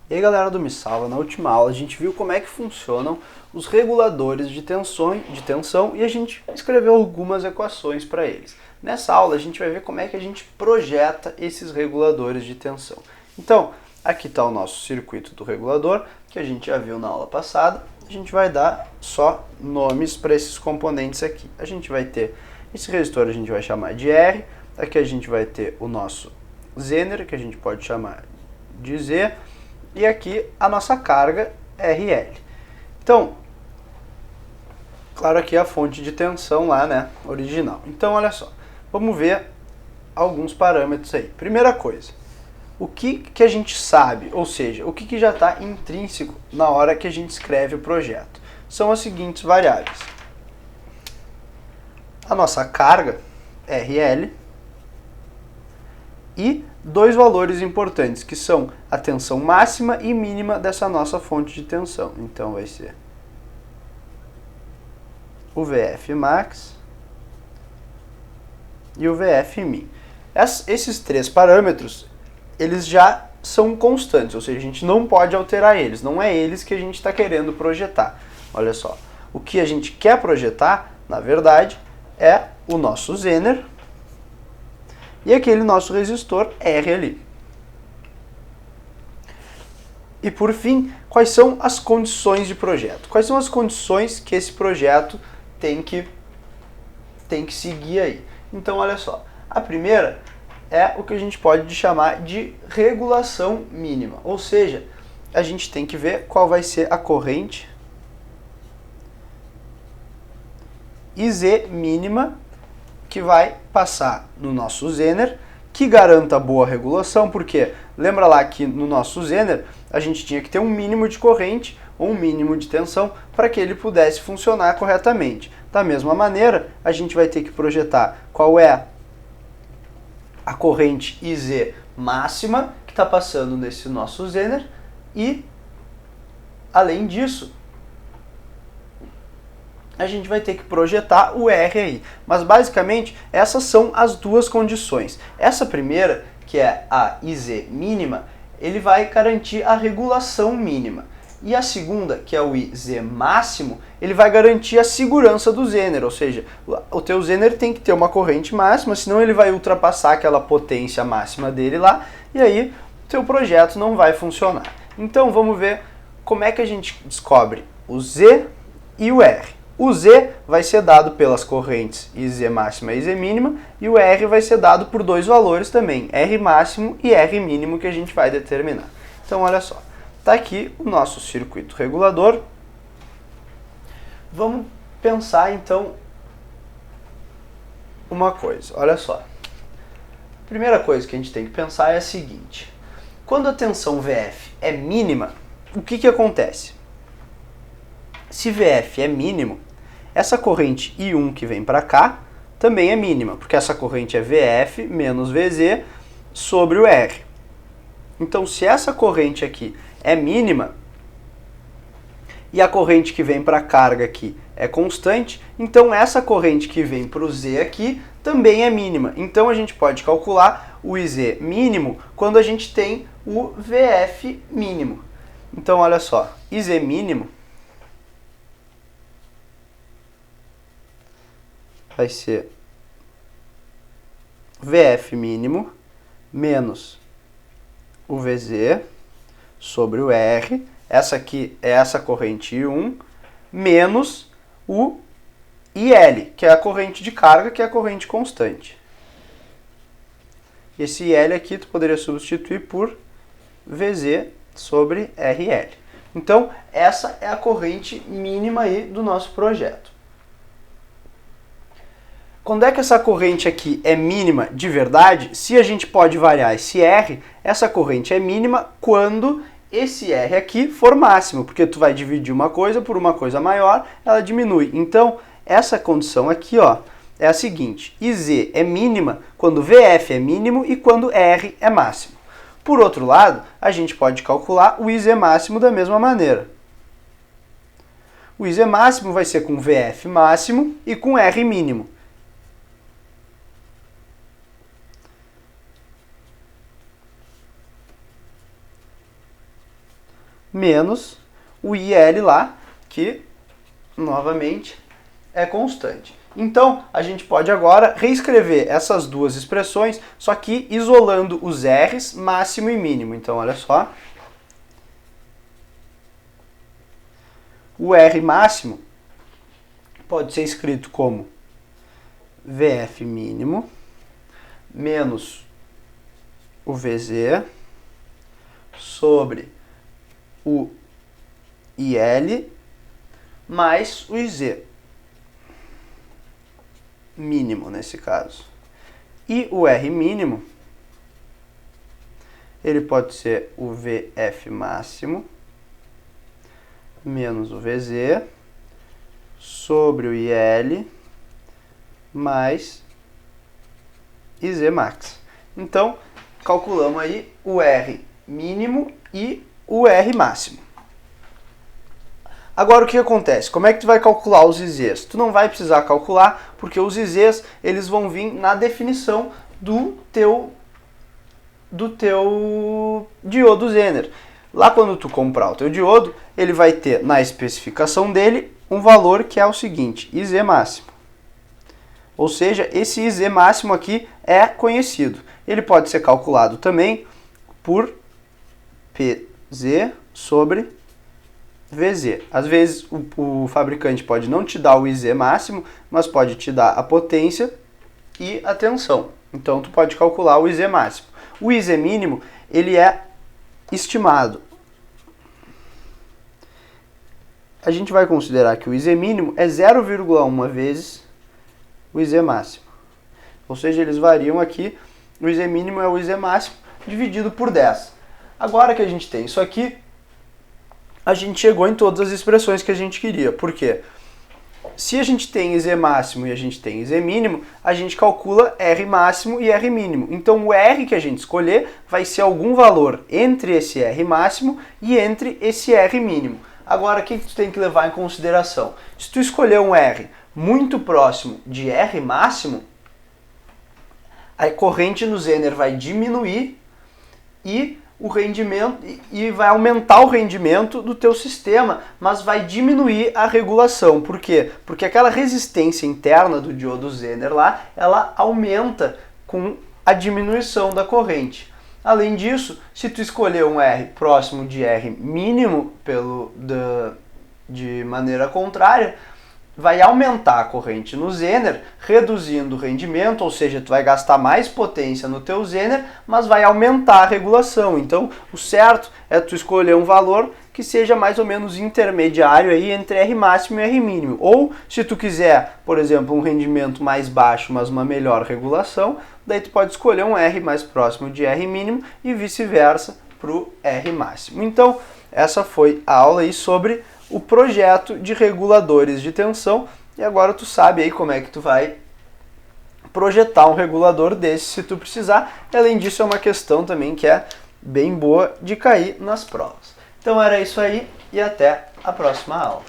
E aí galera do Me Salva, na última aula a gente viu como é que funcionam os reguladores de tensão e a gente escreveu algumas equações para eles. Nessa aula a gente vai ver como é que a gente projeta esses reguladores de tensão. Então, aqui está o nosso circuito do regulador, que a gente já viu na aula passada. A gente vai dar só nomes para esses componentes aqui. A gente vai ter esse resistor, a gente vai chamar de R. Aqui a gente vai ter o nosso Zener, que a gente pode chamar de Z. E aqui a nossa carga RL. Então, claro, aqui é a fonte de tensão lá, né, original. Então, olha só, vamos ver alguns parâmetros aí. Primeira coisa, o que a gente sabe, ou seja, o que já está intrínseco na hora que a gente escreve o projeto? São as seguintes variáveis. A nossa carga, RL, e dois valores importantes, que são a tensão máxima e mínima dessa nossa fonte de tensão. Então vai ser o VF max e o VF min. Esses três parâmetros, eles já são constantes, ou seja, a gente não pode alterar eles, não é eles que a gente está querendo projetar. Olha só, o que a gente quer projetar, na verdade, é o nosso Zener e aquele nosso resistor R ali. E por fim, quais são as condições de projeto? Quais são as condições que esse projeto tem que seguir aí? Então, olha só, a primeira é o que a gente pode chamar de regulação mínima, ou seja, a gente tem que ver qual vai ser a corrente IZ mínima que vai passar no nosso Zener, que garanta boa regulação, porque lembra lá que no nosso Zener a gente tinha que ter um mínimo de corrente ou um mínimo de tensão para que ele pudesse funcionar corretamente. Da mesma maneira, a gente vai ter que projetar qual é a corrente IZ máxima que está passando nesse nosso Zener e, além disso, a gente vai ter que projetar o R aí. Mas basicamente essas são as duas condições. Essa primeira, que é a IZ mínima, ele vai garantir a regulação mínima. E a segunda, que é o IZ máximo, ele vai garantir a segurança do Zener, ou seja, o teu Zener tem que ter uma corrente máxima, senão ele vai ultrapassar aquela potência máxima dele lá, e aí o teu projeto não vai funcionar. Então vamos ver como é que a gente descobre o Z e o R. O Z vai ser dado pelas correntes IZ máxima e IZ mínima, e o R vai ser dado por dois valores também, R máximo e R mínimo, que a gente vai determinar. Então, olha só, está aqui o nosso circuito regulador. Vamos pensar, então, uma coisa, olha só. A primeira coisa que a gente tem que pensar é a seguinte. Quando a tensão VF é mínima, o que acontece? Se VF é mínimo, essa corrente I1 que vem para cá também é mínima, porque essa corrente é VF menos VZ sobre o R. Então, se essa corrente aqui é mínima e a corrente que vem para a carga aqui é constante, então essa corrente que vem para o Z aqui também é mínima. Então, a gente pode calcular o IZ mínimo quando a gente tem o VF mínimo. Então, olha só, IZ mínimo vai ser VF mínimo menos o VZ sobre o R, essa aqui é essa corrente I1, menos o IL, que é a corrente de carga, que é a corrente constante. Esse IL aqui tu poderia substituir por VZ sobre RL. Então, essa é a corrente mínima aí do nosso projeto. Quando é que essa corrente aqui é mínima de verdade? Se a gente pode variar esse R, essa corrente é mínima quando esse R aqui for máximo, porque tu vai dividir uma coisa por uma coisa maior, ela diminui. Então, essa condição aqui, ó, é a seguinte: IZ é mínima quando VF é mínimo e quando R é máximo. Por outro lado, a gente pode calcular o IZ máximo da mesma maneira. O IZ máximo vai ser com VF máximo e com R mínimo. menos o IL lá, que, novamente, é constante. Então, a gente pode agora reescrever essas duas expressões, só que isolando os R's, máximo e mínimo. Então, olha só. O R máximo pode ser escrito como VF mínimo menos o VZ sobre o IL mais o IZ. Mínimo nesse caso. E o R mínimo, ele pode ser o VF máximo menos o VZ sobre o IL mais IZ max. Então, calculamos aí o R mínimo e o R máximo. Agora o que acontece? Como é que tu vai calcular os IZs? Tu não vai precisar calcular, porque os IZs eles vão vir na definição do teu diodo Zener. Lá quando tu comprar o teu diodo, ele vai ter na especificação dele um valor que é o seguinte, IZ máximo. Ou seja, esse IZ máximo aqui é conhecido. Ele pode ser calculado também por PZ sobre VZ. Às vezes o fabricante pode não te dar o IZ máximo, mas pode te dar a potência e a tensão. Então tu pode calcular o IZ máximo. O IZ mínimo, ele é estimado. A gente vai considerar que o IZ mínimo é 0,1 vezes o IZ máximo. Ou seja, eles variam aqui, o IZ mínimo é o IZ máximo dividido por 10. Agora que a gente tem isso aqui, a gente chegou em todas as expressões que a gente queria. Por quê? Se a gente tem IZ máximo e a gente tem IZ mínimo, a gente calcula R máximo e R mínimo. Então o R que a gente escolher vai ser algum valor entre esse R máximo e entre esse R mínimo. Agora, o que tu tem que levar em consideração? Se tu escolher um R muito próximo de R máximo, a corrente no Zener vai diminuir e o rendimento e vai aumentar o rendimento do teu sistema, mas vai diminuir a regulação. Por quê? Porque aquela resistência interna do diodo Zener lá, ela aumenta com a diminuição da corrente. Além disso, se tu escolher um R próximo de R mínimo de maneira contrária, vai aumentar a corrente no Zener, reduzindo o rendimento, ou seja, tu vai gastar mais potência no teu Zener, mas vai aumentar a regulação. Então, o certo é tu escolher um valor que seja mais ou menos intermediário aí entre R máximo e R mínimo. Ou, se tu quiser, por exemplo, um rendimento mais baixo, mas uma melhor regulação, daí tu pode escolher um R mais próximo de R mínimo e vice-versa para o R máximo. Então, essa foi a aula aí sobre o projeto de reguladores de tensão, e agora tu sabe aí como é que tu vai projetar um regulador desse se tu precisar. E, além disso, é uma questão também que é bem boa de cair nas provas. Então era isso aí e até a próxima aula.